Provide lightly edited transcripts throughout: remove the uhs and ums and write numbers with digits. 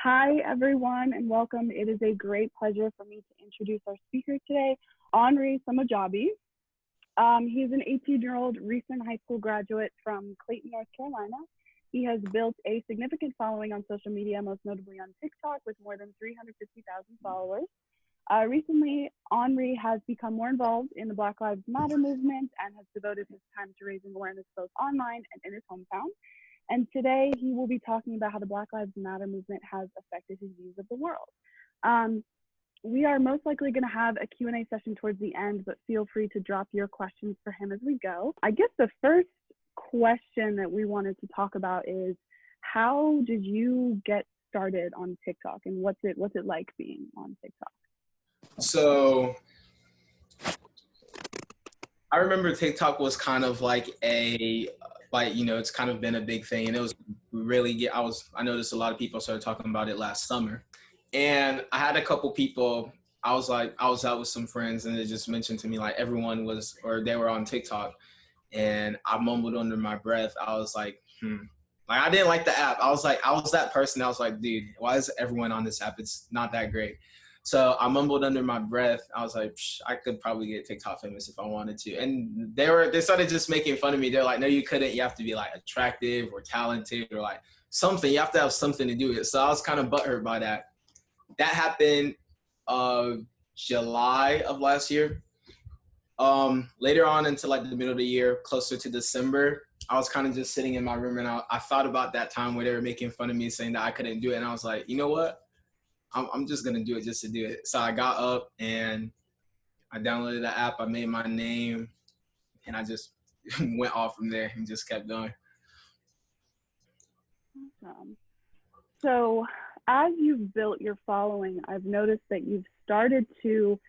Hi, everyone, and welcome. It is a great pleasure for me to introduce our speaker today, Henri Somadjagbi. He's an 18-year-old recent high school graduate from Clayton, North Carolina. He has built a significant following on social media, most notably on TikTok, with more than 350,000 followers. Recently, Henri has become more involved in the Black Lives Matter movement and has devoted his time to raising awareness both online and in his hometown. And today he will be talking about how the Black Lives Matter movement has affected his views of the world. We are most likely going to have a Q&A session towards the end, but feel free to drop your questions for him as we go. I guess the first question that we wanted to talk about is, how did you get started on TikTok, and what's it like being on TikTok? So I remember TikTok was kind of like it's kind of been a big thing, and it was really I noticed a lot of people started talking about it last summer, and I had a couple people. I was out with some friends, and they just mentioned to me like they were on TikTok, and I mumbled under my breath. I was like, Like, I didn't like the app. I was that person. I was like, dude, why is everyone on this app? It's not that great. So I mumbled under my breath. I was like, I could probably get TikTok famous if I wanted to. And they started just making fun of me. They're like, no, you couldn't. You have to be like attractive or talented or like something. You have to have something to do with it. So I was kind of butthurt by that. That happened July of last year. Later on into like the middle of the year, closer to December, I was kind of just sitting in my room, and I thought about that time where they were making fun of me, saying that I couldn't do it. And I was like, you know what? I'm just going to do it just to do it. So I got up and I downloaded the app. I made my name, and I just went off from there and just kept going. Awesome. So as you've built your following, I've noticed that you've started to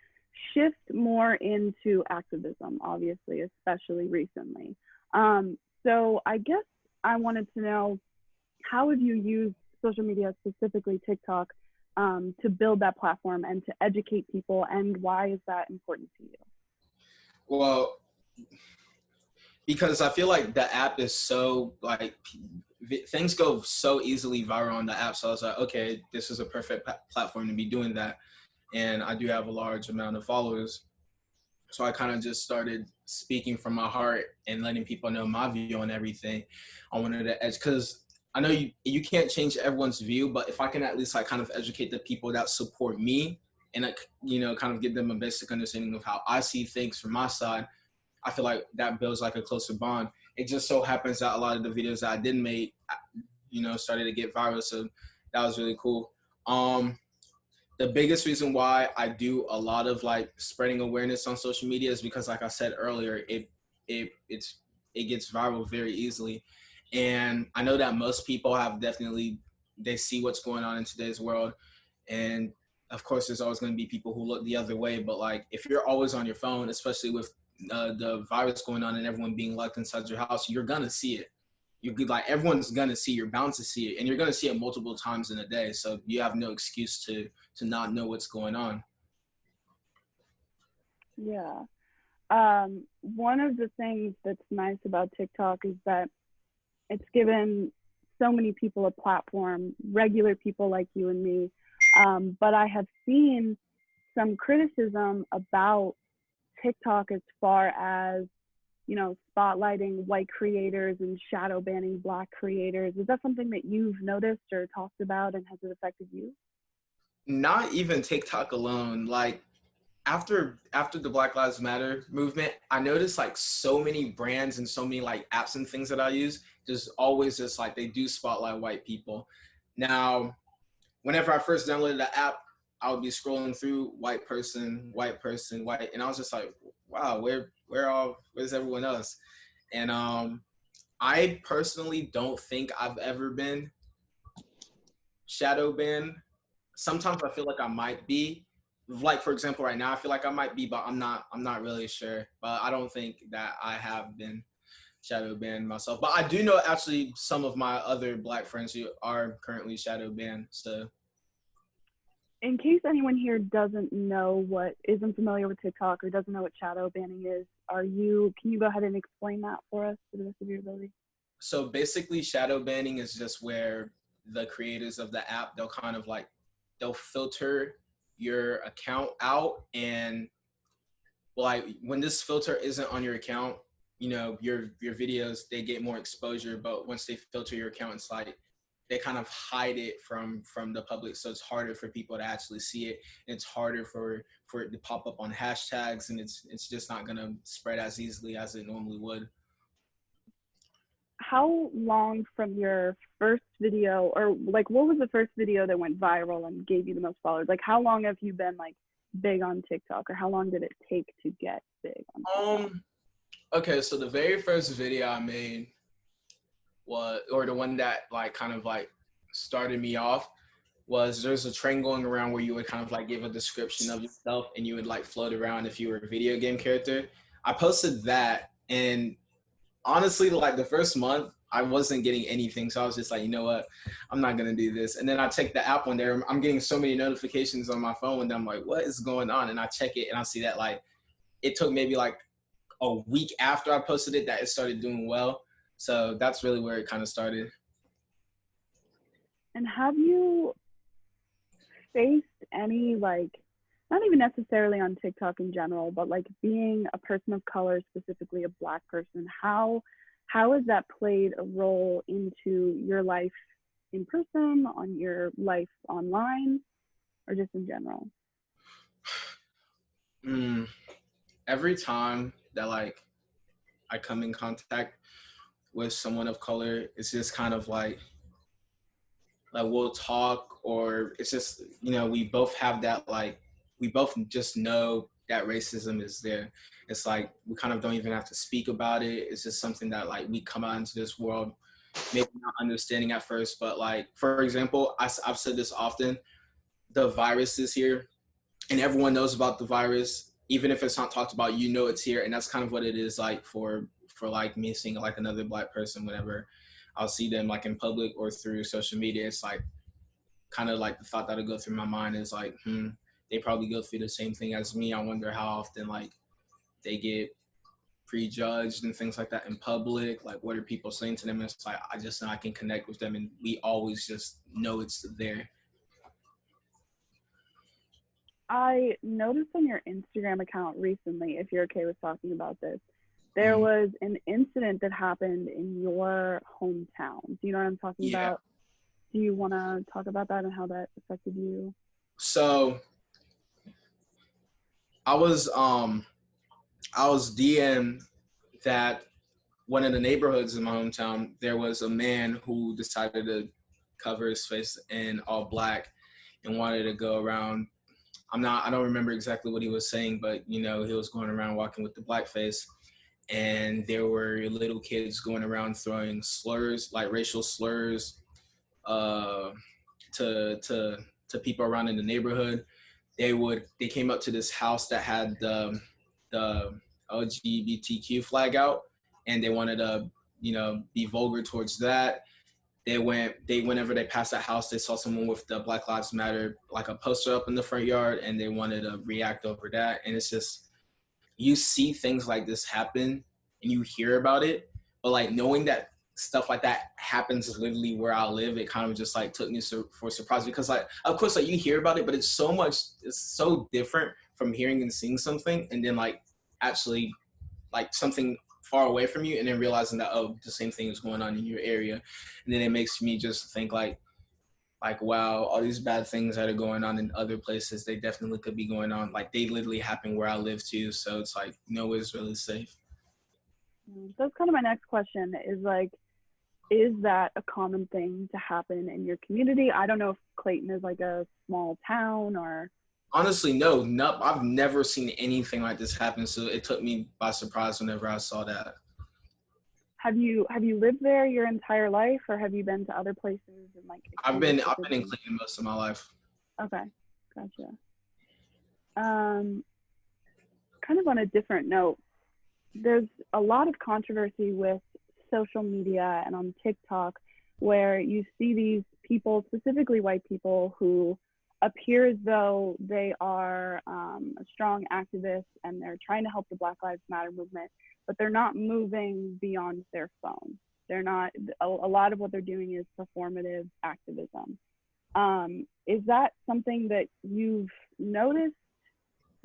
shift more into activism, obviously, especially recently. So I guess I wanted to know, how have you used social media, specifically TikTok, to build that platform and to educate people, and why is that important to you? Well, because I feel like the app is so like things go so easily viral on the app. So I was like, okay, this is a perfect platform to be doing that. And I do have a large amount of followers. So I kind of just started speaking from my heart and letting people know my view on everything. I wanted to edge, because I know you can't change everyone's view, but if I can at least like kind of educate the people that support me and like, kind of give them a basic understanding of how I see things from my side, I feel like that builds like a closer bond. It just so happens that a lot of the videos that I did make, started to get viral. So that was really cool. The biggest reason why I do a lot of like spreading awareness on social media is because, like I said earlier, it gets viral very easily. And I know that most people they see what's going on in today's world. And of course, there's always going to be people who look the other way. But like, if you're always on your phone, especially with the virus going on and everyone being locked inside your house, you're going to see it. Everyone's going to see, you're bound to see it, and you're going to see it multiple times in a day. So you have no excuse to not know what's going on. Yeah. One of the things that's nice about TikTok is that it's given so many people a platform, regular people like you and me. But I have seen some criticism about TikTok as far as, spotlighting white creators and shadow banning Black creators. Is that something that you've noticed or talked about, and has it affected you? Not even TikTok alone. Like, after the Black Lives Matter movement, I noticed like so many brands and so many like apps and things that I use just always just like they do spotlight white people. Now, whenever I first downloaded the app, I would be scrolling through white person, white, and I was just like, wow, where's everyone else? And I personally don't think I've ever been shadow banned. Sometimes I feel like I might be. Like, for example, right now I feel like I might be, but I'm not really sure. But I don't think that I have been shadow banned myself. But I do know actually some of my other Black friends who are currently shadow banned. So in case anyone here isn't familiar with TikTok or doesn't know what shadow banning is, can you go ahead and explain that for us to the best of your ability? So basically, shadow banning is just where the creators of the app, they'll kind of like, they'll filter your account out, and like when this filter isn't on your account, you know, your videos, they get more exposure, but once they filter your account, it's like they kind of hide it from the public, so it's harder for people to actually see it, and it's harder for it to pop up on hashtags, and it's just not going to spread as easily as it normally would. How long from your first video, or like what was the first video that went viral and gave you the most followers? Like how long have you been like big on TikTok, or how long did it take to get big on TikTok? Okay, so the very first video I made was, or the one that like kind of like started me off, was there's a trend going around where you would kind of like give a description of yourself and you would like float around if you were a video game character. I posted that, and honestly, like the first month, I wasn't getting anything. So I was just like, you know what? I'm not going to do this. And then I check the app one day. I'm getting so many notifications on my phone, and I'm like, what is going on? And I check it and I see that like it took maybe like a week after I posted it that it started doing well. So that's really where it kind of started. And have you faced any, like, not even necessarily on TikTok in general, but like being a person of color, specifically a Black person, how has that played a role into your life in person, on your life online, or just in general? Every time that like I come in contact with someone of color, it's just kind of like we'll talk, or it's just, you know, we both have that, like we both just know that racism is there. It's like we kind of don't even have to speak about it. It's just something that like we come out into this world maybe not understanding at first, but like for example, I've said this often, the virus is here and everyone knows about the virus. Even if it's not talked about, you know it's here. And that's kind of what it is like for like me seeing like another Black person. Whenever I'll see them like in public or through social media, it's like kind of like the thought that'll go through my mind is like, they probably go through the same thing as me. I wonder how often like they get prejudged and things like that in public. Like what are people saying to them? And it's like, I just know I can connect with them, and we always just know it's there. I noticed on your Instagram account recently, if you're okay with talking about this, there was an incident that happened in your hometown. Do you know what I'm talking about? Do you want to talk about that and how that affected you? So I was DM'd that one of the neighborhoods in my hometown, there was a man who decided to cover his face in all Black and wanted to go around. I don't remember exactly what he was saying, but you know, he was going around walking with the blackface, and there were little kids going around throwing slurs, like racial slurs, to people around in the neighborhood. They came up to this house that had the LGBTQ flag out, and they wanted to, you know, be vulgar towards that. Whenever they passed that house, they saw someone with the Black Lives Matter, like a poster up in the front yard, and they wanted to react over that. And it's just, you see things like this happen and you hear about it, but like knowing that stuff like that happens literally where I live, it kind of just like took me for surprise, because like, of course, like you hear about it, but it's so different from hearing and seeing something and then like actually like something far away from you and then realizing that, oh, the same thing is going on in your area. And then it makes me just think like wow, all these bad things that are going on in other places, they definitely could be going on. Like they literally happen where I live too. So it's like nowhere's really safe. That's kind of my next question, is like, is that a common thing to happen in your community? I don't know if Clayton is like a small town or. Honestly, no, I've never seen anything like this happen. So it took me by surprise whenever I saw that. Have you lived there your entire life, or have you been to other places? And like, I've been in Clayton most of my life. Okay, gotcha. Kind of on a different note, there's a lot of controversy with social media and on TikTok where you see these people, specifically white people, who appear as though they are a strong activist and they're trying to help the Black Lives Matter movement, but they're not moving beyond their phone. They're not, a lot of what they're doing is performative activism. Is that something that you've noticed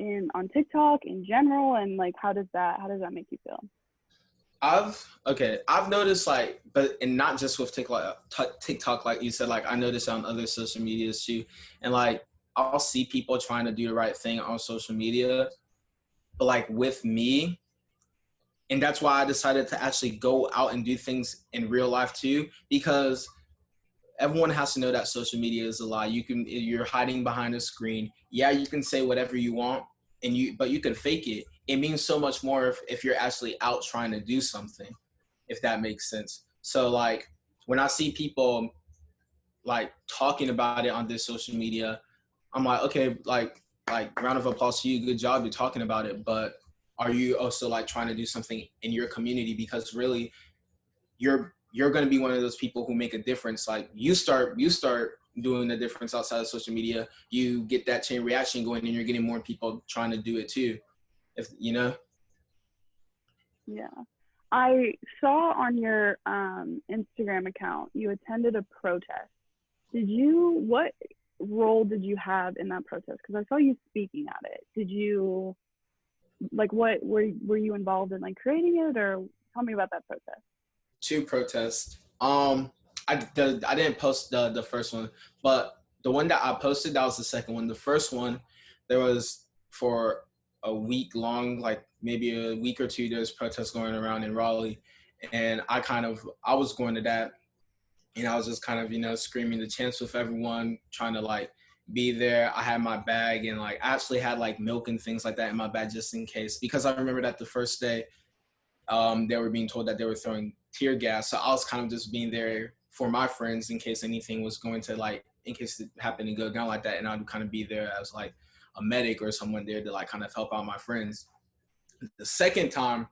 on TikTok in general? And like, how does that make you feel? I've noticed like, and not just with TikTok, like you said, like I noticed on other social medias too. And like, I'll see people trying to do the right thing on social media, but like with me, and that's why I decided to actually go out and do things in real life too, because everyone has to know that social media is a lie. You're hiding behind a screen. Yeah, you can say whatever you want, but you can fake it. It means so much more if you're actually out trying to do something, if that makes sense. So like when I see people like talking about it on this social media, I'm like, okay, like round of applause to you, good job, you're talking about it, but are you also like trying to do something in your community? Because really you're going to be one of those people who make a difference. Like you start doing the difference outside of social media, you get that chain reaction going, and you're getting more people trying to do it too, if you know. Yeah, I saw on your Instagram account you attended a protest. What role did you have in that protest? Because I saw you speaking at it. Did you, like, what were you involved in, like creating it, or tell me about that protest? Two protests. I didn't post the first one, but the one that I posted, that was the second one. The first one, there was for a week long, like maybe a week or two, there's protests going around in Raleigh, and I was going to that, and I was just kind of screaming the chants with everyone, trying to like be there. I had my bag, and like I actually had like milk and things like that in my bag just in case, because I remember that the first day they were being told that they were throwing tear gas. So I was kind of just being there for my friends in case anything was going to in case it happened to go down like that. And I'd kind of be there as like a medic or someone there to like kind of help out my friends. The second time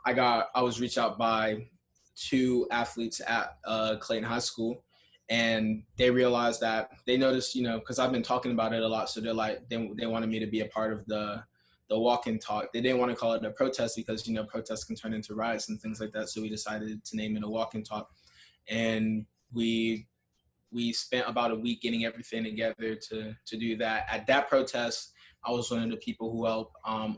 I was reached out by two athletes at Clayton High School, and they realized that they noticed, because I've been talking about it a lot. So they're like, they wanted me to be a part of the walk and talk. They didn't want to call it a protest because, protests can turn into riots and things like that. So we decided to name it a walk and talk. And we spent about a week getting everything together to do that. At that protest, I was one of the people who helped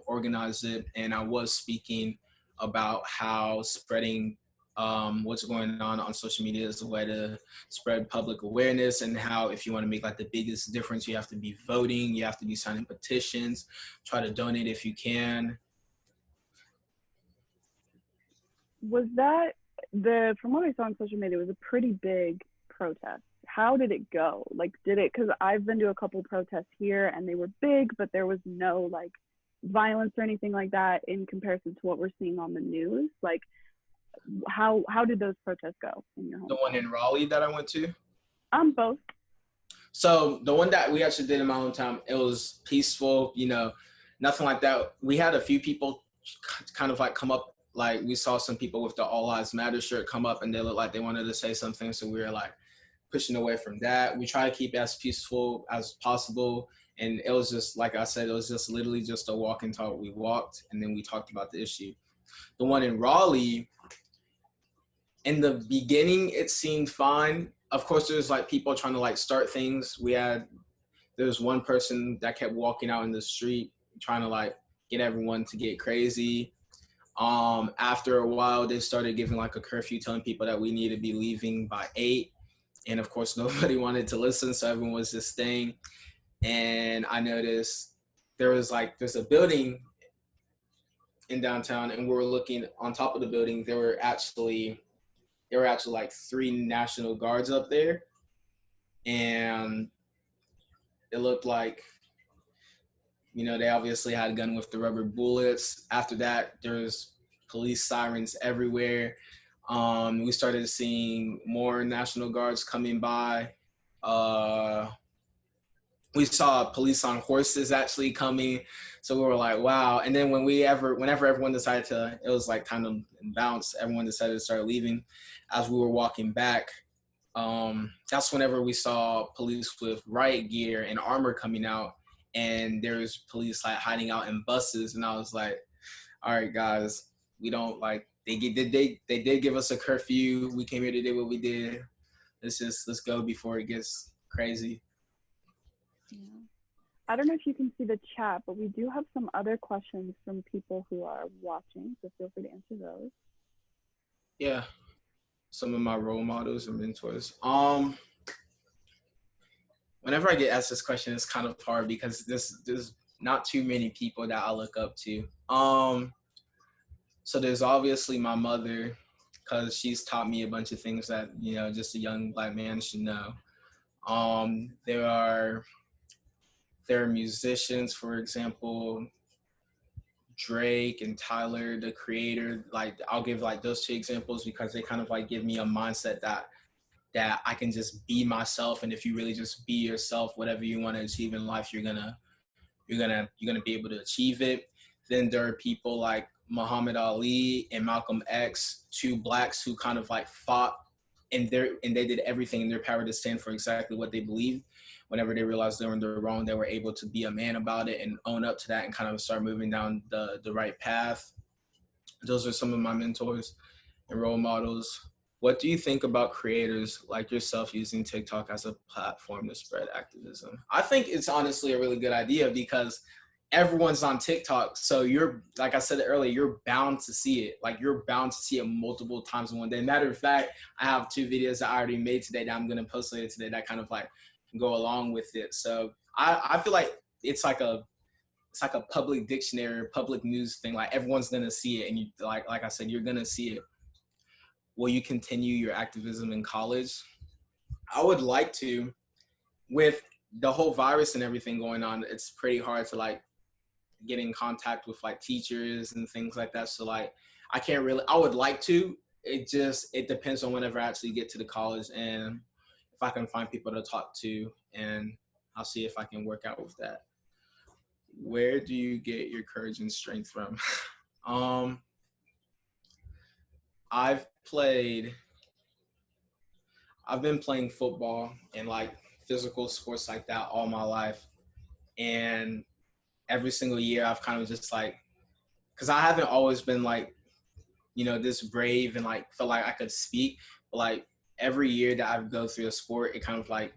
organize it. And I was speaking about how spreading what's going on social media is a way to spread public awareness, and how if you want to make like the biggest difference, you have to be voting, you have to be signing petitions, try to donate if you can. Was that from what I saw on social media, it was a pretty big protest. How did it go? Like, because I've been to a couple protests here and they were big, but there was no like violence or anything like that in comparison to what we're seeing on the news. Like, how did those protests go in your home? The one in Raleigh that I went to? Both. So the one that we actually did in my hometown, it was peaceful, nothing like that. We had a few people kind of like come up, like we saw some people with the All Lives Matter shirt come up, and they looked like they wanted to say something. So we were like pushing away from that. We try to keep it as peaceful as possible. And it was just, like I said, it was just literally just a walk and talk. We walked and then we talked about the issue. The one in Raleigh, in the beginning, it seemed fine. Of course, there's like people trying to like start things. There was one person that kept walking out in the street trying to like get everyone to get crazy. After a while, they started giving like a curfew, telling people that we need to be leaving by 8. And of course, nobody wanted to listen, so everyone was just staying. And I noticed there's a building in downtown, and we were looking on top of the building. There were actually like 3 National Guards up there, and it looked like, they obviously had a gun with the rubber bullets. After that, there's police sirens everywhere. We started seeing more National Guards coming by. We saw police on horses actually coming. So we were like, wow. And then whenever everyone decided it was like time to bounce, everyone decided to start leaving. As we were walking back, that's whenever we saw police with riot gear and armor coming out, and there's police like hiding out in buses. And I was like, all right, guys, we don't they did give us a curfew. We came here to do what we did. Let's go before it gets crazy. Yeah. I don't know if you can see the chat, but we do have some other questions from people who are watching, so feel free to answer those. Yeah, some of my role models and mentors. Whenever I get asked this question, it's kind of hard because there's not too many people that I look up to. So there's obviously my mother, because she's taught me a bunch of things that, you know, just a young Black man should know. There are musicians, for example, Drake and Tyler, the creator. Like, I'll give like those two examples because they kind of like give me a mindset that I can just be myself, and if you really just be yourself, whatever you want to achieve in life, you're gonna be able to achieve it. Then there are people like Muhammad Ali and Malcolm X, two Blacks who kind of like fought, and they did everything in their power to stand for exactly what they believed. Whenever they realized they were in the wrong, they were able to be a man about it and own up to that and kind of start moving down the right path. Those are some of my mentors and role models. What do you think about creators like yourself using TikTok as a platform to spread activism? I think it's honestly a really good idea because everyone's on TikTok. So you're, like I said earlier, you're bound to see it. Like, you're bound to see it multiple times in one day. Matter of fact, I have 2 videos that I already made today that I'm going to post later today that kind of like go along with it. So I feel like it's like a public dictionary, public news thing. Like, everyone's going to see it. And you, like I said, you're going to see it. Will you continue your activism in college? I would like to. With the whole virus and everything going on, it's pretty hard to like get in contact with like teachers and things like that. So like, I would like to. It depends on whenever I actually get to the college and if I can find people to talk to, and I'll see if I can work out with that. Where do you get your courage and strength from? I've been playing football and like physical sports like that all my life. And every single year I've kind of just like, because I haven't always been like, you know, this brave and like felt like I could speak. But like every year that I go through a sport, it kind of like,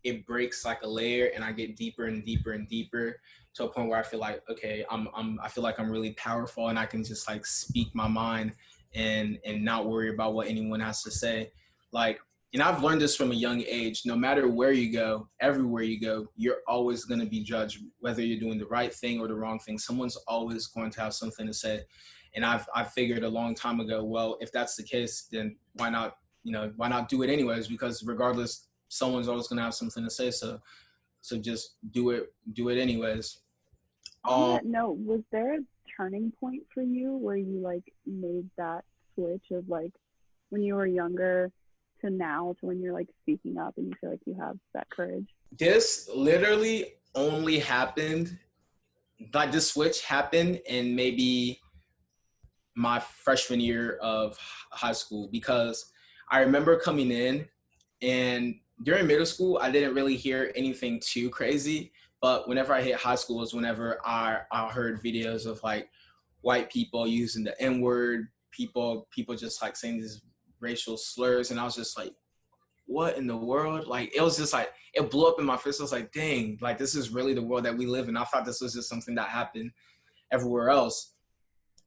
it breaks like a layer and I get deeper and deeper and deeper to a point where I feel like, okay, I feel like I'm really powerful and I can just like speak my mind and not worry about what anyone has to say. Like, and I've learned this from a young age. No matter where you go, everywhere you go, you're always going to be judged, whether you're doing the right thing or the wrong thing. Someone's always going to have something to say. And I figured a long time ago, well, if that's the case, then why not do it anyways? Because regardless, someone's always going to have something to say. So just do it anyways. On that note, was there a turning point for you where you like made that switch of like when you were younger to now to when you're like speaking up and you feel like you have that courage? This literally only happened, like this switch happened in maybe my freshman year of high school, because I remember coming in, and during middle school, I didn't really hear anything too crazy. But whenever I hit high school was whenever I heard videos of like white people using the N-word, people just like saying these racial slurs. And I was just like, what in the world? Like, it was just like, it blew up in my face. I was like, dang, like this is really the world that we live in. I thought this was just something that happened everywhere else.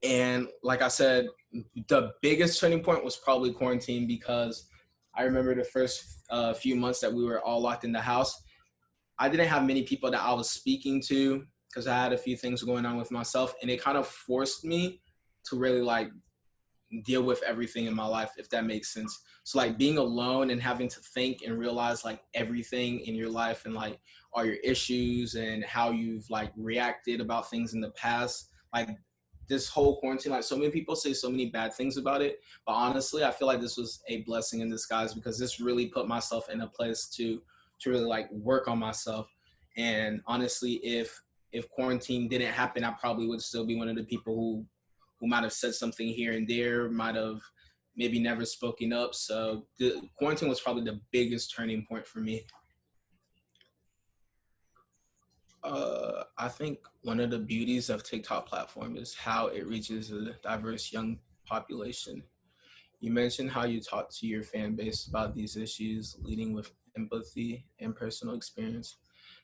And like I said, the biggest turning point was probably quarantine, because I remember the first few months that we were all locked in the house. I didn't have many people that I was speaking to because I had a few things going on with myself, and it kind of forced me to really like deal with everything in my life, if that makes sense. So like being alone and having to think and realize like everything in your life and like all your issues and how you've like reacted about things in the past, like this whole quarantine, like so many people say so many bad things about it, but honestly I feel like this was a blessing in disguise, because this really put myself in a place to really like work on myself. And honestly, if quarantine didn't happen, I probably would still be one of the people who might have said something here and there, might have maybe never spoken up. So the quarantine was probably the biggest turning point for me. I think one of the beauties of TikTok platform is how it reaches a diverse young population. You mentioned how you talk to your fan base about these issues, leading with empathy and personal experience.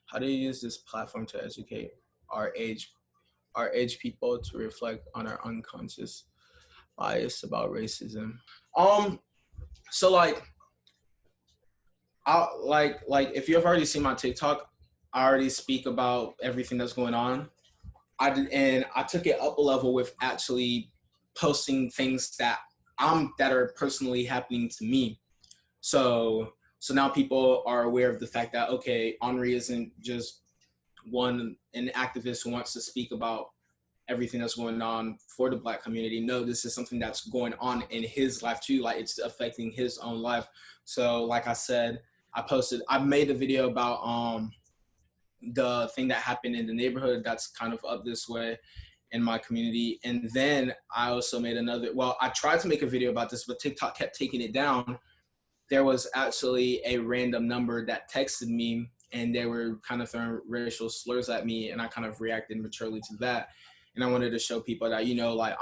How do you use this platform to educate our age our age people to reflect on our unconscious bias about racism? Um, so like if you've already seen my TikTok, I already speak about everything that's going on. And I took it up a level with actually posting things that are personally happening to me. So now people are aware of the fact that, okay, Henri isn't just an activist who wants to speak about everything that's going on for the Black community. No, this is something that's going on in his life too. Like, it's affecting his own life. So like I said, I made a video about the thing that happened in the neighborhood that's kind of up this way in my community. And then I also made I tried to make a video about this, but TikTok kept taking it down. There was actually a random number that texted me, and they were kind of throwing racial slurs at me, and I kind of reacted maturely to that. And I wanted to show people that, like,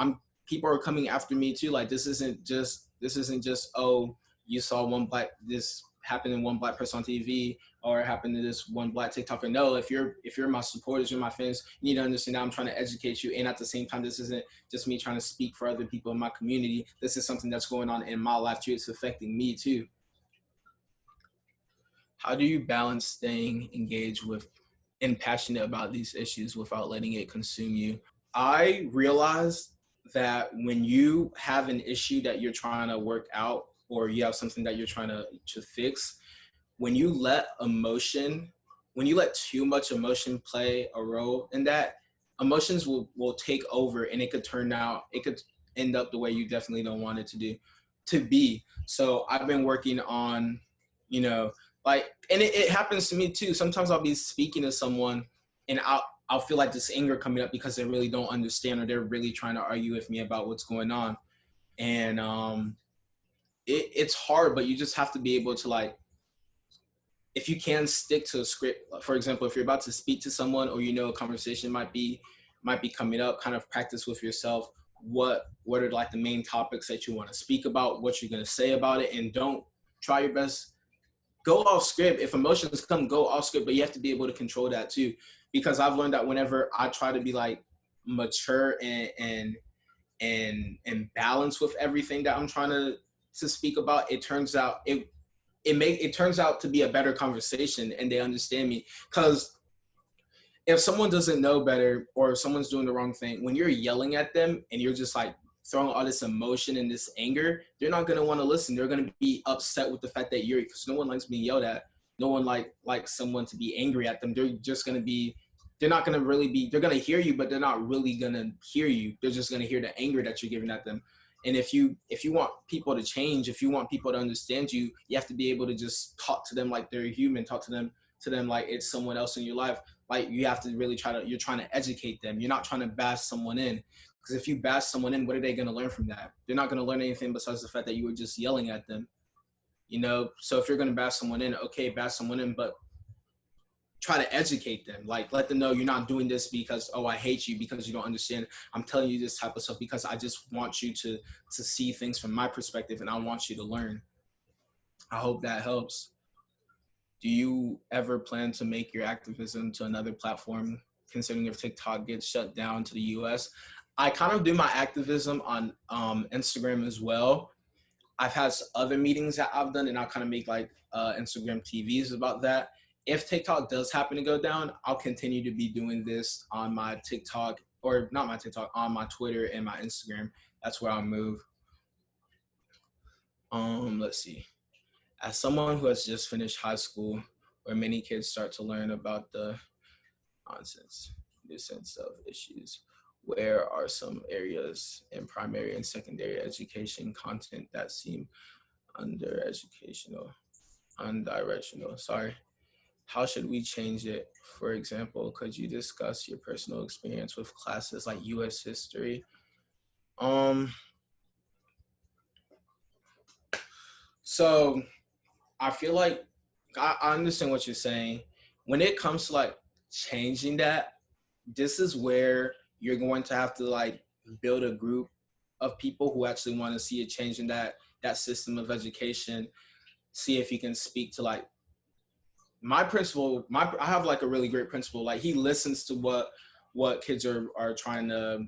people are coming after me too. Like, this isn't just, oh, you saw this happened in one Black person on TV, or it happened to this one Black TikToker. No, if you're my supporters, you're my fans, you need to understand that I'm trying to educate you. And at the same time, this isn't just me trying to speak for other people in my community. This is something that's going on in my life too. It's affecting me too. How do you balance staying engaged with and passionate about these issues without letting it consume you? I realized that when you have an issue that you're trying to work out, or you have something that you're trying to fix, when you let too much emotion play a role in that, emotions will take over, and it could end up the way you definitely don't want it to be. So I've been working on, and it happens to me too. Sometimes I'll be speaking to someone, and I'll feel like this anger coming up because they really don't understand, or they're really trying to argue with me about what's going on. And it's hard, but you just have to be able to, like, if you can stick to a script. For example, if you're about to speak to someone, or a conversation might be coming up, kind of practice with yourself what are like the main topics that you want to speak about, what you're going to say about it, and don't try your best. Go off script. If emotions come, go off script, but you have to be able to control that too. Because I've learned that whenever I try to be like mature and balance with everything that I'm trying to speak about, it turns out it turns out to be a better conversation, and they understand me. Because if someone doesn't know better, or if someone's doing the wrong thing, when you're yelling at them and you're just like throwing all this emotion and this anger, they're not going to want to listen. They're going to be upset with the fact that because no one likes being yelled at. No one likes someone to be angry at them. They're just going to be, they're not going to really be, they're going to hear you, but they're not really going to hear you. They're just going to hear the anger that you're giving at them. And if you want people to change, if you want people to understand you, you have to be able to just talk to them like they're human, talk to them like it's someone else in your life. Like, you have to really you're trying to educate them. You're not trying to bash someone in. Because if you bash someone in, what are they going to learn from that? They're not going to learn anything besides the fact that you were just yelling at them. So if you're going to bash someone in, okay, bash someone in, but try to educate them. Like, let them know you're not doing this because, oh, I hate you because you don't understand. I'm telling you this type of stuff because I just want you to see things from my perspective, and I want you to learn. I hope that helps. Do you ever plan to make your activism to another platform, considering if TikTok gets shut down to the US? I kind of do my activism on Instagram as well. I've had other meetings that I've done, and I'll kind of make like Instagram TVs about that. If TikTok does happen to go down, I'll continue to be doing this on my TikTok, or not my TikTok, on my Twitter and my Instagram. That's where I'll move. Let's see. As someone who has just finished high school, where many kids start to learn about the nuisance of issues, where are some areas in primary and secondary education content that seem undirectional? Sorry. How should we change it? For example, could you discuss your personal experience with classes like U.S. history? So I feel like I understand what you're saying. When it comes to like changing that, this is where you're going to have to like build a group of people who actually want to see a change in that system of education, see if you can speak to like my principal. I have like a really great principal. Like he listens to what kids are trying to,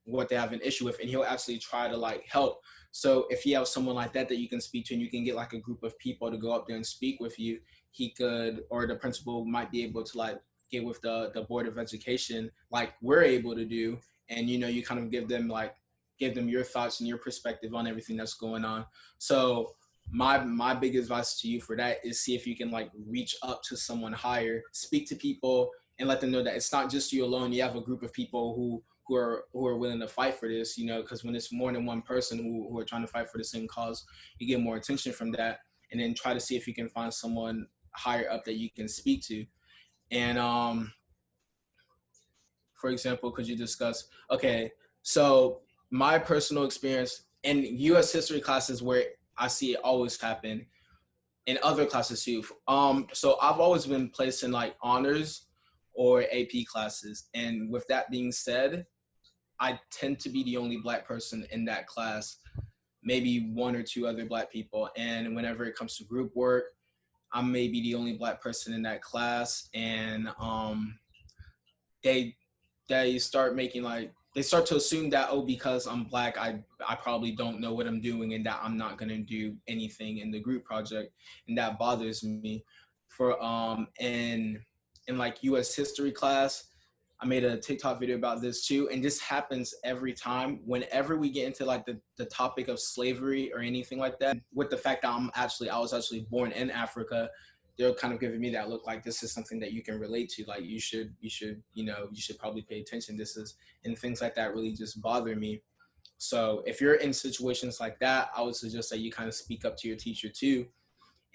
what they have an issue with, and he'll actually try to like help. So if you have someone like that you can speak to, and you can get like a group of people to go up there and speak with you, he could, or the principal might be able to like get with the board of education like we're able to do, and you kind of give them your thoughts and your perspective on everything that's going on. So my big advice to you for that is see if you can like reach up to someone higher, speak to people, and let them know that it's not just you alone. You have a group of people who are willing to fight for this, because when it's more than one person who are trying to fight for the same cause, you get more attention from that. And then try to see if you can find someone higher up that you can speak to. And for example, could you discuss, okay, so my personal experience in US history classes, where I see it always happen, in other classes too. So I've always been placed in like honors or AP classes. And with that being said, I tend to be the only Black person in that class, maybe one or two other Black people. And whenever it comes to group work, I'm maybe the only Black person in that class. And they start making like, they start to assume that, oh, because I'm Black, I probably don't know what I'm doing, and that I'm not going to do anything in the group project. And that bothers me. For in like US history class, I made a TikTok video about this too. And this happens every time whenever we get into like the topic of slavery or anything like that. With the fact that I was actually born in Africa, they're kind of giving me that look like this is something that you can relate to. Like you should probably pay attention. And things like that really just bother me. So if you're in situations like that, I would suggest that you kind of speak up to your teacher too.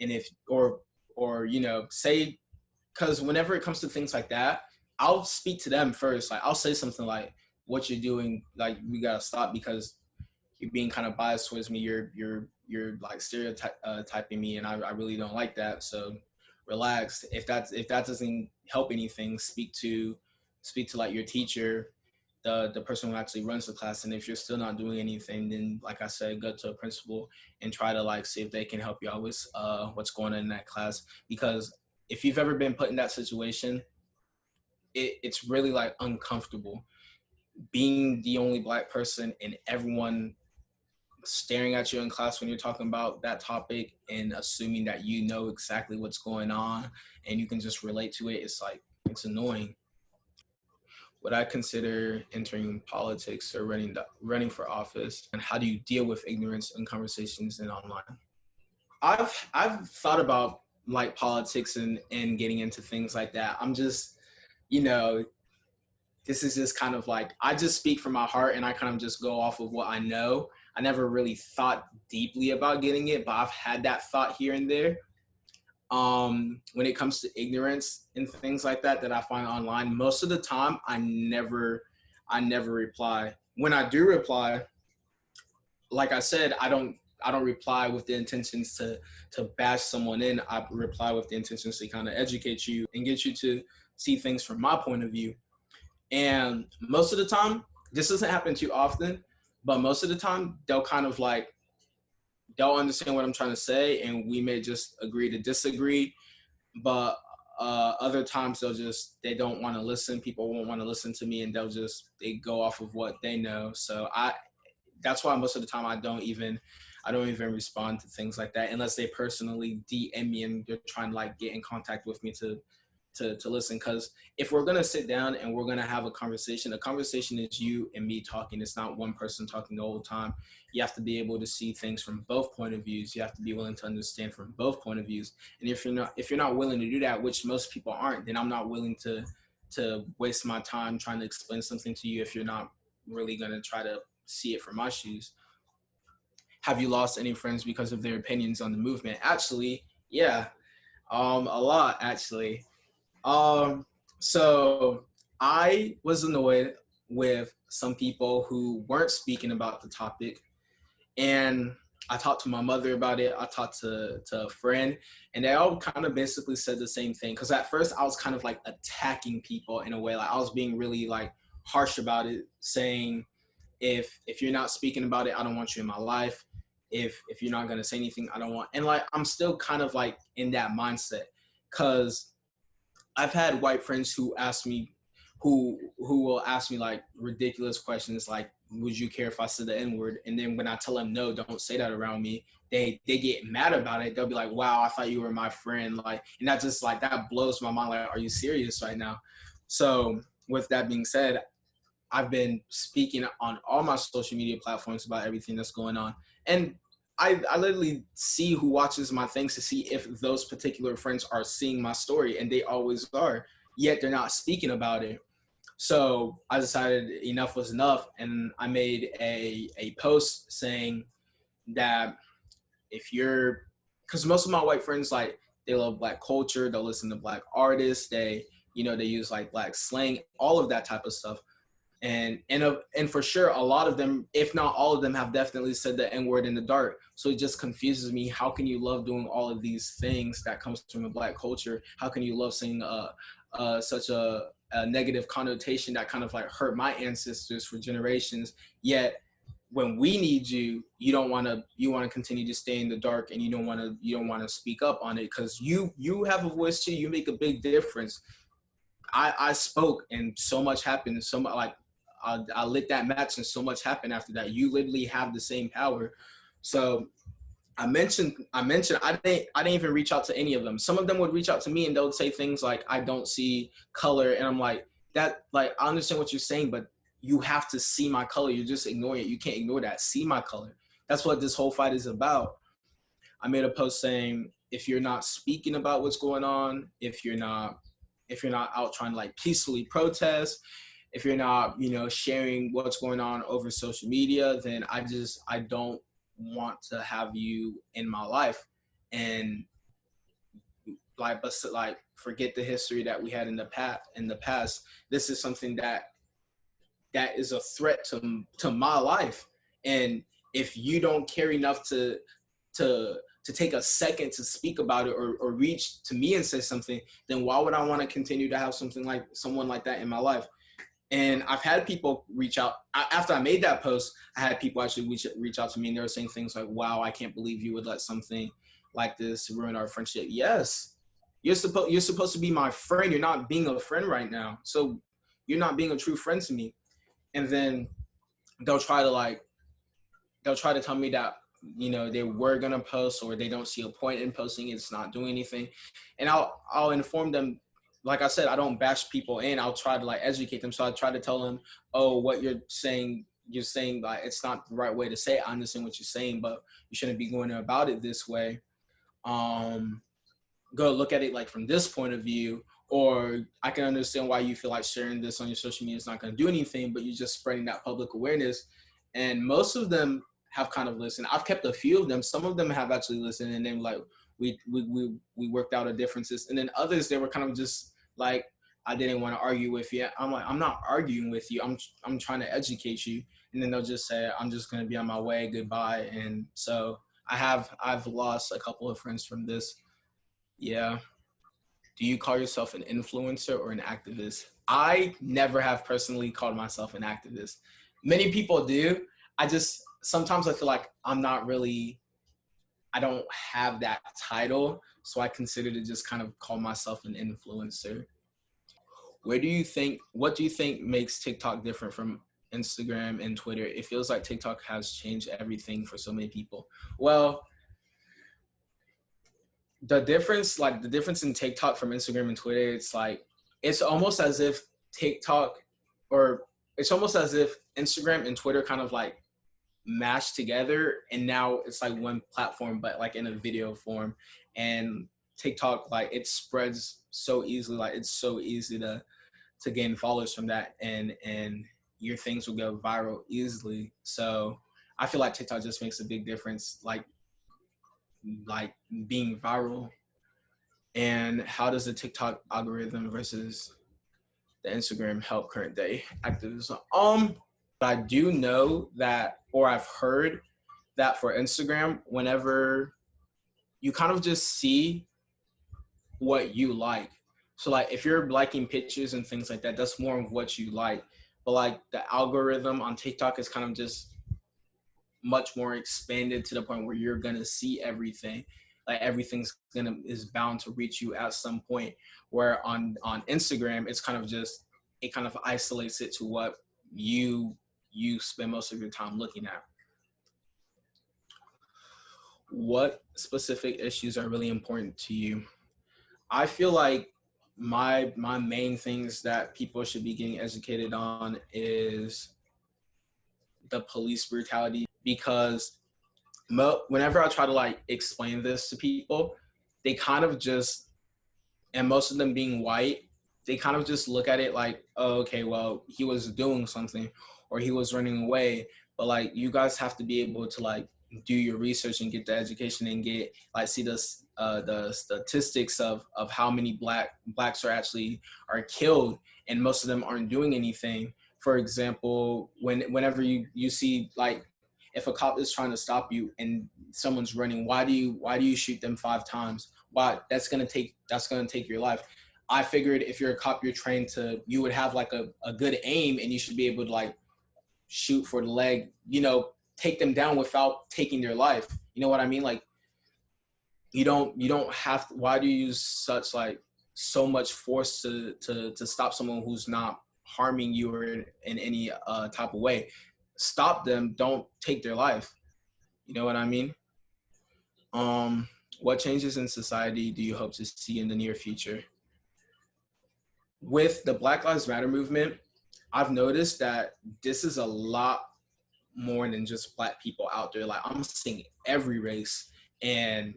And if, or say, because whenever it comes to things like that, I'll speak to them first. Like I'll say something like, what you're doing, like we gotta stop because you're being kind of biased towards me. You're like stereotyping me, and I really don't like that. So relax. If that doesn't help anything, speak to like your teacher, the person who actually runs the class. And if you're still not doing anything, then like I said, go to a principal and try to like see if they can help you out with what's going on in that class. Because if you've ever been put in that situation, it's really like uncomfortable being the only Black person and everyone staring at you in class when you're talking about that topic and assuming that you know exactly what's going on and you can just relate to it. It's like, it's annoying. Would I consider entering politics or running for office? And how do you deal with ignorance in conversations and online? I've thought about like politics and getting into things like that. I'm just, this is just kind of like, I just speak from my heart and I kind of just go off of what I know. I never really thought deeply about getting it, but I've had that thought here and there. When it comes to ignorance and things like that I find online, most of the time I never reply. When I do reply, like I said, I don't reply with the intentions to bash someone in. I reply with the intentions to kind of educate you and get you to see things from my point of view. And most of the time, this doesn't happen too often, but most of the time they'll kind of like, they'll understand what I'm trying to say and we may just agree to disagree. But other times they don't want to listen. People won't want to listen to me and they go off of what they know. So that's why most of the time I don't even respond to things like that unless they personally DM me and they're trying to like get in contact with me to listen. Because if we're going to sit down and we're going to have a conversation is you and me talking. It's not one person talking the whole time. You have to be able to see things from both point of views. You have to be willing to understand from both point of views. And if you're not willing to do that, which most people aren't, then I'm not willing to waste my time trying to explain something to you if you're not really going to try to see it from my shoes. Have you lost any friends because of their opinions on the movement? Actually, yeah, a lot actually. So I was annoyed with some people who weren't speaking about the topic, and I talked to my mother about it. I talked to a friend, and they all kind of basically said the same thing. Because at first I was kind of like attacking people in a way, like I was being really like harsh about it, saying if you're not speaking about it, I don't want you in my life. If you're not gonna say anything, I don't want. And like I'm still kind of like in that mindset, because I've had white friends who ask me, who will ask me like ridiculous questions like, would you care if I said the N-word? And then when I tell them no, don't say that around me, they get mad about it. They'll be like, wow, I thought you were my friend. Like, and that just like that blows my mind. Like, are you serious right now? So with that being said, I've been speaking on all my social media platforms about everything that's going on. And I literally see who watches my things to see if those particular friends are seeing my story, and they always are, yet they're not speaking about it. So I decided enough was enough, and I made a post saying that if you're, because most of my white friends, like, they love black culture, they'll listen to black artists, they, they use like black slang, all of that type of stuff. And for sure, a lot of them, if not all of them, have definitely said the N-word in the dark. So it just confuses me. How can you love doing all of these things that comes from a black culture? How can you love seeing such a negative connotation that kind of like hurt my ancestors for generations? Yet when we need you, you want to continue to stay in the dark, and you don't want to speak up on it, because you have a voice too. You make a big difference. I spoke, and so much happened. So much, like, I lit that match, and so much happened after that. You literally have the same power. So I mentioned I didn't even reach out to any of them. Some of them would reach out to me, and they would say things like, I don't see color. And I'm like, that, like, I understand what you're saying, but you have to see my color. You're just ignoring it. You can't ignore that. See my color. That's what this whole fight is about. I made a post saying, if you're not speaking about what's going on, if you're not out trying to like peacefully protest, if you're not, sharing what's going on over social media, then I don't want to have you in my life. And like, but like, forget the history that we had in the past. This is something that is a threat to my life. And if you don't care enough to take a second to speak about it, or reach to me and say something, then why would I want to continue to have someone like that in my life? And I've had people reach out after I made that post. I had people actually reach out to me, and they were saying things like, wow, I can't believe you would let something like this ruin our friendship. Yes, you're supposed to be my friend. You're not being a friend right now. So you're not being a true friend to me. And then they'll try to tell me that, they were going to post, or they don't see a point in posting. It's not doing anything. And I'll inform them. Like I said, I don't bash people in. I'll try to like educate them. So I try to tell them, oh, what you're saying like, it's not the right way to say it. I understand what you're saying, but you shouldn't be going about it this way. Go look at it like from this point of view, or I can understand why you feel like sharing this on your social media is not going to do anything, but you're just spreading that public awareness. And most of them have kind of listened. I've kept a few of them. Some of them have actually listened, and then like we worked out our differences. And then others, they were kind of just like, I didn't want to argue with you. I'm like, I'm not arguing with you. I'm trying to educate you. And then they'll just say, I'm just going to be on my way. Goodbye. And so I've lost a couple of friends from this. Yeah. Do you call yourself an influencer or an activist? I never have personally called myself an activist. Many people do. Sometimes I feel like I don't have that title. So I consider to just kind of call myself an influencer. What do you think makes TikTok different from Instagram and Twitter? It feels like TikTok has changed everything for so many people. Well, the difference in TikTok from Instagram and Twitter, it's almost as if TikTok, or it's almost as if Instagram and Twitter kind of like mashed together, and now it's like one platform, but like in a video form. And TikTok, like, it spreads so easily. Like, it's so easy to gain followers from that, and your things will go viral easily. So I feel like TikTok just makes a big difference, like being viral. And how does the TikTok algorithm versus the Instagram help current day activism? I do know that, or I've heard that for Instagram, whenever you kind of just see what you like. So like, if you're liking pictures and things like that, that's more of what you like. but like the algorithm on TikTok is kind of just much more expanded to the point where you're gonna see everything. Like everything's gonna is bound to reach you at some point. Where on Instagram, it's kind of just it kind of isolates it to what you spend most of your time looking at. What specific issues are really important to you? I feel like my main things that people should be getting educated on is the police brutality, because whenever I try to like explain this to people, they kind of just, and most of them being white, they kind of just look at it like, oh, okay, well, he was doing something or he was running away. But like, you guys have to be able to like do your research and get the education and get like see the statistics of how many blacks are killed, and most of them aren't doing anything. For example, whenever you see like if a cop is trying to stop you and someone's running, why do you shoot them 5 times? Why? That's gonna take your life. I figured if you're a cop, you would have like a good aim and you should be able to like shoot for the leg, take them down without taking their life. You know what I mean? Like you don't have to, why do you use such like so much force to stop someone who's not harming you or in any type of way? Stop them, don't take their life. You know what I mean? What changes in society do you hope to see in the near future? With the Black Lives Matter movement, I've noticed that this is a lot more than just black people out there. Like I'm seeing every race, and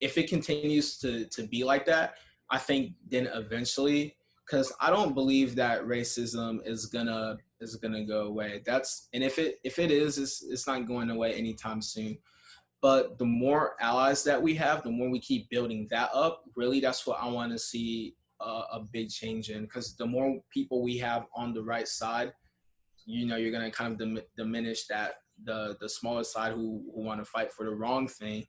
if it continues to be like that, I think then eventually, because I don't believe that racism is gonna go away. And if it is, it's not going away anytime soon. But the more allies that we have, the more we keep building that up. Really, that's what I want to see a big change in. Because the more people we have on the right side, you're gonna kind of diminish that the smaller side who want to fight for the wrong thing,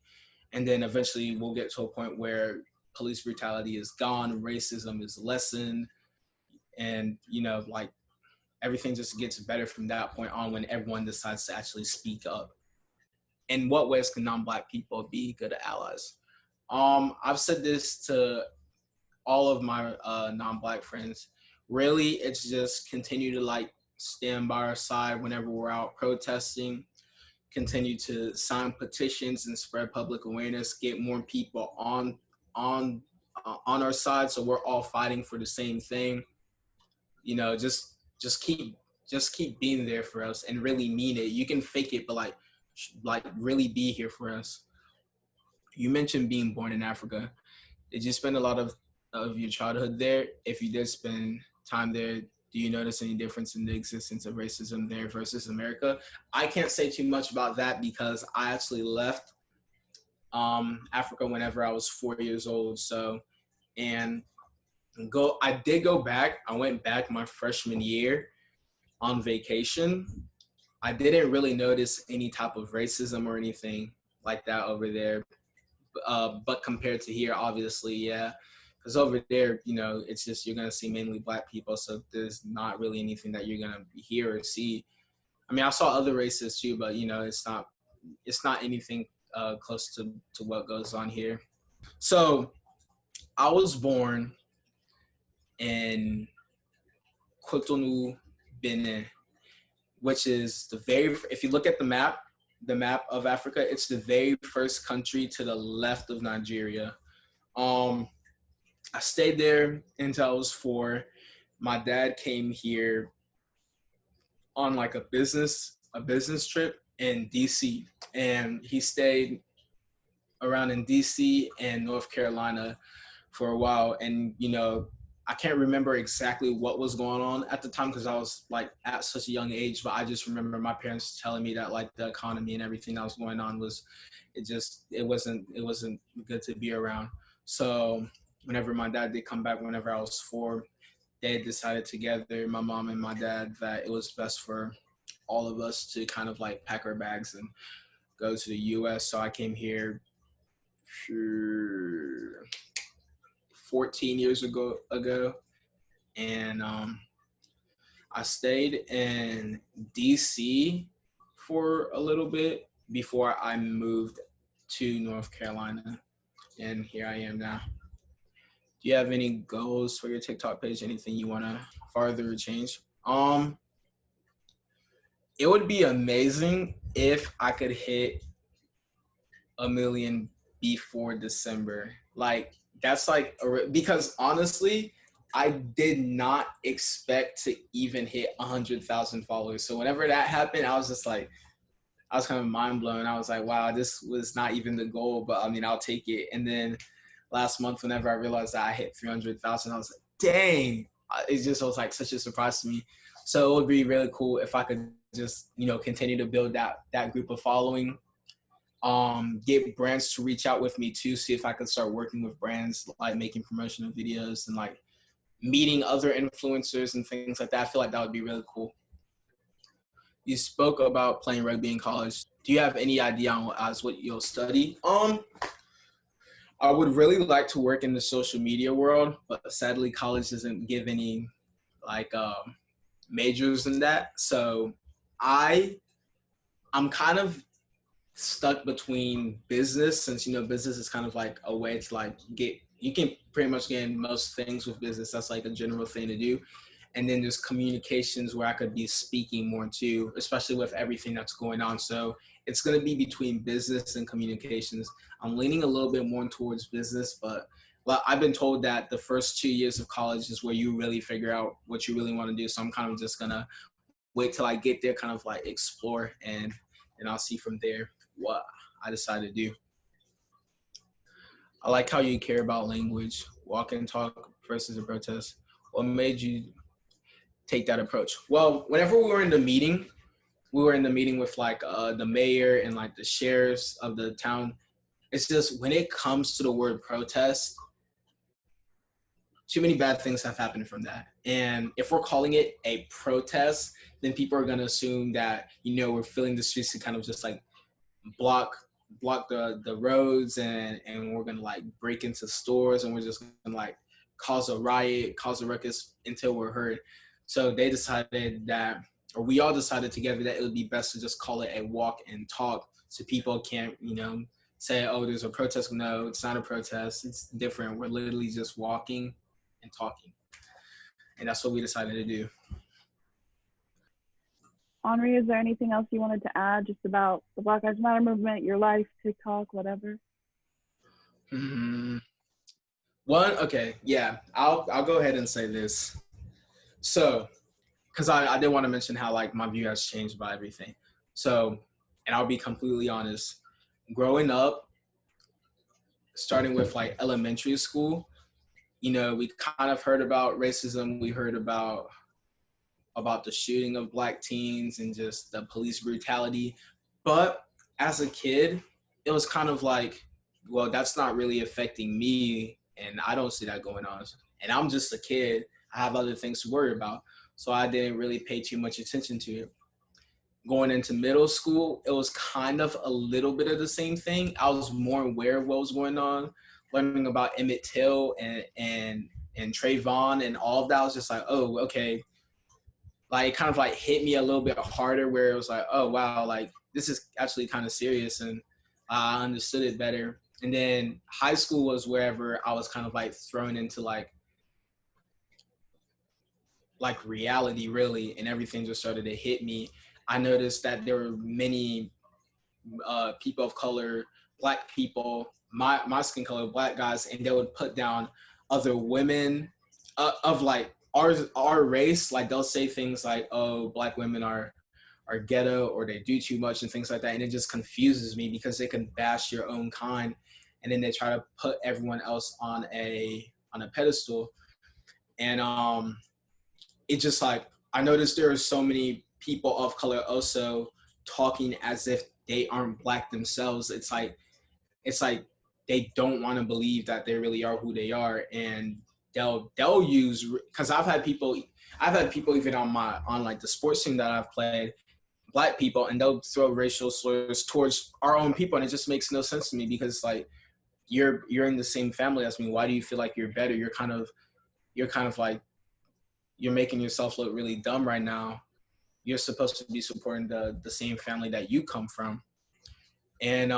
and then eventually we'll get to a point where police brutality is gone, racism is lessened, and like everything just gets better from that point on when everyone decides to actually speak up. In what ways can non-black people be good allies? I've said this to all of my non-black friends. Really, it's just continue to like stand by our side whenever we're out protesting, continue to sign petitions and spread public awareness, get more people on on our side, so we're all fighting for the same thing. Just keep being there for us and really mean it. You can fake it, but like really be here for us. You mentioned being born in Africa. Did you spend a lot of your childhood there? If you did spend time there, do you notice any difference in the existence of racism there versus America? I can't say too much about that because I actually left Africa whenever I was 4 years old. So, and I did go back. I went back my freshman year on vacation. I didn't really notice any type of racism or anything like that over there. But compared to here, obviously, yeah. Because over there, it's just you're gonna see mainly black people, so there's not really anything that you're gonna hear or see. I mean, I saw other races too, but it's not anything close to what goes on here. So I was born in Cotonou, Benin, which is if you look at the map of Africa, it's the very first country to the left of Nigeria. I stayed there until I was 4. My dad came here on like a business trip in DC, and he stayed around in DC and North Carolina for a while. And I can't remember exactly what was going on at the time because I was like at such a young age, but I just remember my parents telling me that like the economy and everything that was going on it wasn't good to be around. So whenever my dad did come back, whenever I was 4, they decided together, my mom and my dad, that it was best for all of us to kind of like pack our bags and go to the US. So I came here 14 years ago, and I stayed in DC for a little bit before I moved to North Carolina, and here I am now. Do you have any goals for your TikTok page? Anything you want to further change? It would be amazing if I could hit 1 million before December. Like that's like because honestly, I did not expect to even hit 100,000 followers. So whenever that happened, I was just like, I was kind of mind blown. I was like, wow, this was not even the goal, but I mean, I'll take it. And then last month, whenever I realized that I hit 300,000, I was like, dang, it just was like such a surprise to me. So it would be really cool if I could just, continue to build that group of following. Get brands to reach out with me too, see if I could start working with brands, like making promotional videos and like meeting other influencers and things like that. I feel like that would be really cool. You spoke about playing rugby in college. Do you have any idea on as what you'll study? I would really like to work in the social media world, but sadly college doesn't give any like majors in that. So I'm kind of stuck between business, since business is kind of like a way to like you can pretty much get in most things with business. That's like a general thing to do. And then there's communications where I could be speaking more too, especially with everything that's going on. So it's going to be between business and communications. I'm leaning a little bit more towards business, but I've been told that the first 2 years of college is where you really figure out what you really want to do. So I'm kind of just going to wait till I get there, kind of like explore, and I'll see from there what I decide to do. I like how you care about language, walk and talk versus a protest. What made you take that approach? Well, whenever we were in the meeting with like the mayor and like the sheriffs of the town. It's just when it comes to the word protest, too many bad things have happened from that. And if we're calling it a protest, then people are going to assume that, we're filling the streets to kind of just like block the roads, and we're going to like break into stores, and we're just going to like cause a riot, cause a ruckus until we're heard. So they decided that, or we all decided together, that it would be best to just call it a walk and talk, so people can't, say, oh, there's a protest. No, it's not a protest. It's different. We're literally just walking and talking. And that's what we decided to do. Henri, is there anything else you wanted to add just about the Black Lives Matter movement, your life, TikTok, whatever? Okay, yeah, I'll go ahead and say this. So, because I did want to mention how like my view has changed by everything. So, and I'll be completely honest, growing up, starting with like elementary school, we kind of heard about racism. We heard about the shooting of Black teens and just the police brutality. But as a kid, it was kind of like, well, that's not really affecting me, and I don't see that going on. And I'm just a kid. I have other things to worry about. So I didn't really pay too much attention to it. Going into middle school, it was kind of a little bit of the same thing. I was more aware of what was going on, learning about Emmett Till and Trayvon and all of that. I was just like, oh, okay. Like it kind of like hit me a little bit harder, where it was like, oh wow, like this is actually kind of serious, and I understood it better. And then high school was wherever I was kind of like thrown into like reality really, and everything just started to hit me. I noticed that there were many people of color, Black people, my skin color, Black guys, and they would put down other women of like our race. Like they'll say things like, oh, Black women are ghetto, or they do too much and things like that. And it just confuses me, because they can bash your own kind, and then they try to put everyone else on a pedestal. And it just like, I noticed there are so many people of color also talking as if they aren't Black themselves. It's like they don't want to believe that they really are who they are, and they'll use, because I've had people even on like the sports team that I've played, Black people, and they'll throw racial slurs towards our own people, and it just makes no sense to me, because like you're in the same family as me. Why do you feel like you're better? You're kind of like you're making yourself look really dumb right now. You're supposed to be supporting the same family that you come from. And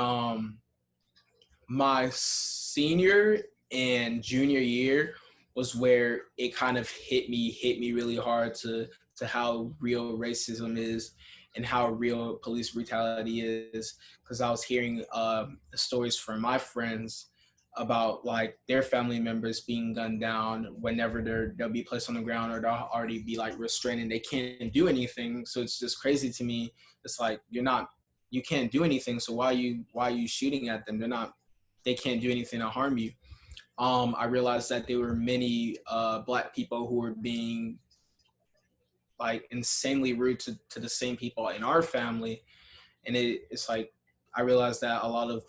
my senior and junior year was where it kind of hit me really hard to how real racism is and how real police brutality is, because I was hearing stories from my friends about like their family members being gunned down whenever they'll be placed on the ground, or they'll already be like restrained and they can't do anything. So it's just crazy to me. It's like you can't do anything, so why are you shooting at them? They can't do anything to harm you. I realized that there were many Black people who were being like insanely rude to the same people in our family. And it's like, I realized that a lot of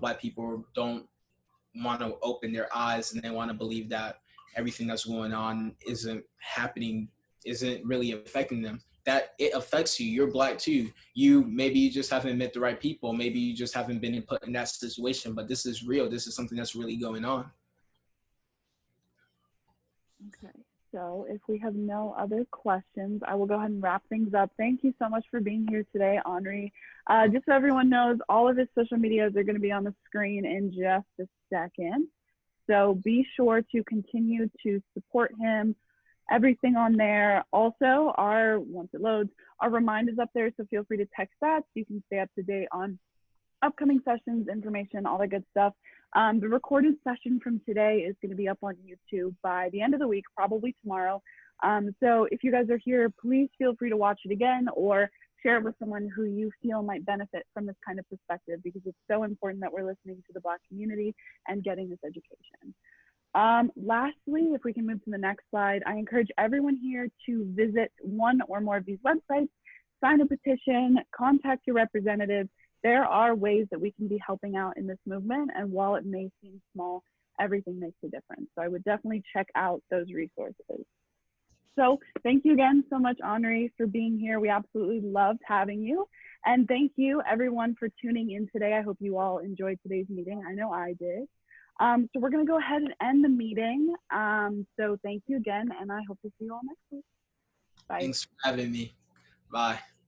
Black people don't want to open their eyes, and they want to believe that everything that's going on isn't really affecting them. That it affects you. You're Black too. Maybe you just haven't met the right people. Maybe you just haven't been put in that situation, but this is real. This is something that's really going on. Okay, so if we have no other questions, I will go ahead and wrap things up. Thank you so much for being here today, Henri. Just so everyone knows, all of his social medias are going to be on the screen in just a second. So be sure to continue to support him, everything on there. Also, once it loads, our reminders up there, so feel free to text that so you can stay up to date on upcoming sessions, information, all that good stuff. The recorded session from today is going to be up on YouTube by the end of the week, probably tomorrow. So if you guys are here, please feel free to watch it again or share it with someone who you feel might benefit from this kind of perspective, because it's so important that we're listening to the Black community and getting this education. Lastly, if we can move to the next slide, I encourage everyone here to visit one or more of these websites, sign a petition, contact your representative. There are ways that we can be helping out in this movement, and while it may seem small, everything makes a difference. So I would definitely check out those resources. So thank you again so much, Henri, for being here. We absolutely loved having you. And thank you everyone for tuning in today. I hope you all enjoyed today's meeting. I know I did. So we're gonna go ahead and end the meeting. So thank you again, and I hope to see you all next week. Bye. Thanks for having me. Bye.